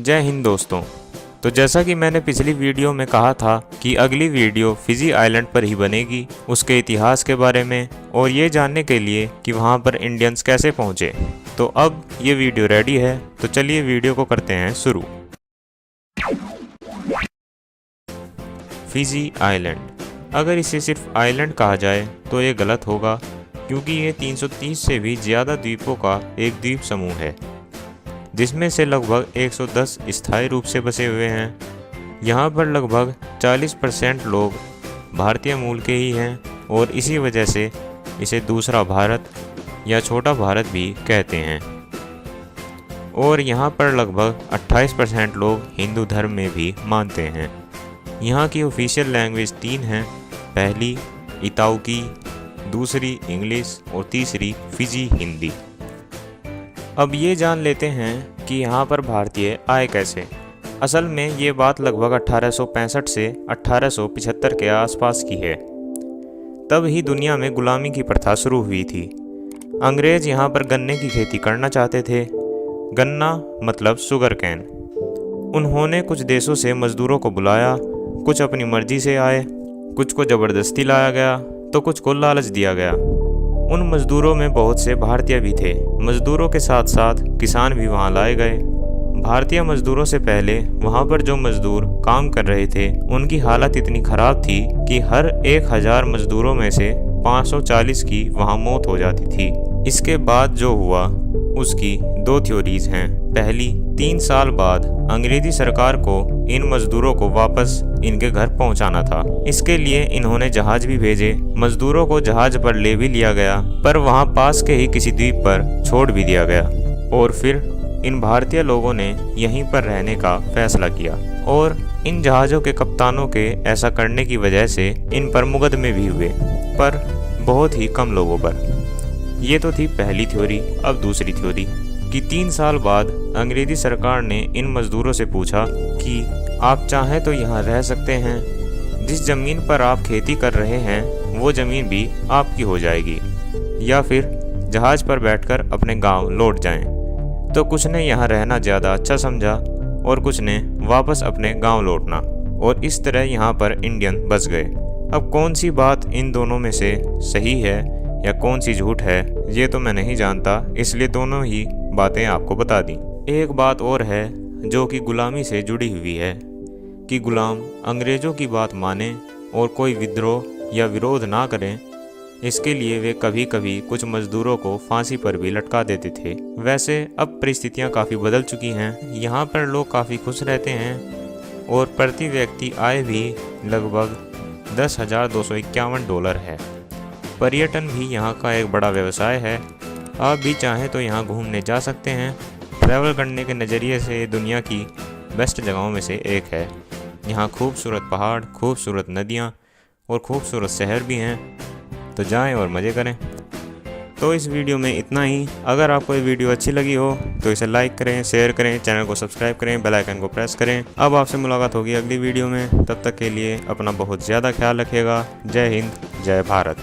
जय हिंद दोस्तों। तो जैसा कि मैंने पिछली वीडियो में कहा था कि अगली वीडियो फिजी आइलैंड पर ही बनेगी, उसके इतिहास के बारे में और ये जानने के लिए कि वहाँ पर इंडियंस कैसे पहुँचे। तो अब ये वीडियो रेडी है, तो चलिए वीडियो को करते हैं शुरू। फिजी आइलैंड, अगर इसे सिर्फ आइलैंड कहा जाए तो ये गलत होगा, क्योंकि ये 330 से भी ज़्यादा द्वीपों का एक द्वीप समूह है, जिसमें से लगभग 110 स्थायी रूप से बसे हुए हैं। यहाँ पर लगभग 40% लोग भारतीय मूल के ही हैं और इसी वजह से इसे दूसरा भारत या छोटा भारत भी कहते हैं। और यहाँ पर लगभग 28% लोग हिंदू धर्म में भी मानते हैं। यहाँ की ऑफिशियल लैंग्वेज 3 हैं, पहली इताउकी, दूसरी इंग्लिश और तीसरी फिजी हिंदी। अब ये जान लेते हैं कि यहाँ पर भारतीय आए कैसे। असल में ये बात लगभग 1865 से 1875 के आसपास की है। तब ही दुनिया में गुलामी की प्रथा शुरू हुई थी। अंग्रेज यहाँ पर गन्ने की खेती करना चाहते थे। गन्ना मतलब शुगर कैन। उन्होंने कुछ देशों से मजदूरों को बुलाया, कुछ अपनी मर्जी से आए, कुछ को ज़बरदस्ती लाया गया तो कुछ को लालच दिया गया। उन मजदूरों में बहुत से भारतीय भी थे। मजदूरों के साथ साथ किसान भी वहां लाए गए। भारतीय मजदूरों से पहले वहां पर जो मजदूर काम कर रहे थे, उनकी हालत इतनी खराब थी कि हर 1000 मजदूरों में से 540 की वहां मौत हो जाती थी। इसके बाद जो हुआ उसकी 2 थ्योरीज हैं। पहली, 3 साल बाद अंग्रेजी सरकार को इन मजदूरों को वापस इनके घर पहुंचाना था। इसके लिए इन्होंने जहाज भी भेजे। मजदूरों को जहाज पर ले भी लिया गया, पर वहां पास के ही किसी द्वीप पर छोड़ भी दिया गया। और फिर इन भारतीय लोगों ने यहीं पर रहने का फैसला किया और इन जहाज़ों के कप्तानों के ऐसा करने की वजह से इन पर मुकदमे भी हुए, पर बहुत ही कम लोगों पर। ये तो थी पहली थ्योरी। अब दूसरी थ्योरी कि 3 साल बाद अंग्रेजी सरकार ने इन मजदूरों से पूछा कि आप चाहें तो यहाँ रह सकते हैं, जिस ज़मीन पर आप खेती कर रहे हैं वो ज़मीन भी आपकी हो जाएगी, या फिर जहाज़ पर बैठकर अपने गांव लौट जाएं। तो कुछ ने यहाँ रहना ज़्यादा अच्छा समझा और कुछ ने वापस अपने गांव लौटना, और इस तरह यहाँ पर इंडियन बस गए। अब कौन सी बात इन दोनों में से सही है या कौन सी झूठ है, ये तो मैं नहीं जानता, इसलिए दोनों ही बातें आपको बता दी। एक बात और है जो कि गुलामी से जुड़ी हुई है कि गुलाम अंग्रेज़ों की बात माने और कोई विद्रोह या विरोध ना करें। इसके लिए वे कभी कभी कुछ मजदूरों को फांसी पर भी लटका देते थे। वैसे अब परिस्थितियाँ काफ़ी बदल चुकी हैं। यहाँ पर लोग काफ़ी खुश रहते हैं और प्रति व्यक्ति आय भी लगभग $10,251 है। पर्यटन भी यहाँ का एक बड़ा व्यवसाय है। आप भी चाहें तो यहाँ घूमने जा सकते हैं। ट्रैवल करने के नज़रिए से दुनिया की बेस्ट जगहों में से एक है। यहाँ खूबसूरत पहाड़, खूबसूरत नदियाँ और खूबसूरत शहर भी हैं, तो जाएं और मज़े करें। तो इस वीडियो में इतना ही। अगर आपको ये वीडियो अच्छी लगी हो तो इसे लाइक करें, शेयर करें, चैनल को सब्सक्राइब करें, बेल आइकन को प्रेस करें। अब आपसे मुलाकात होगी अगली वीडियो में। तब तक के लिए अपना बहुत ज़्यादा ख्याल रखिएगा। जय हिंद, जय भारत।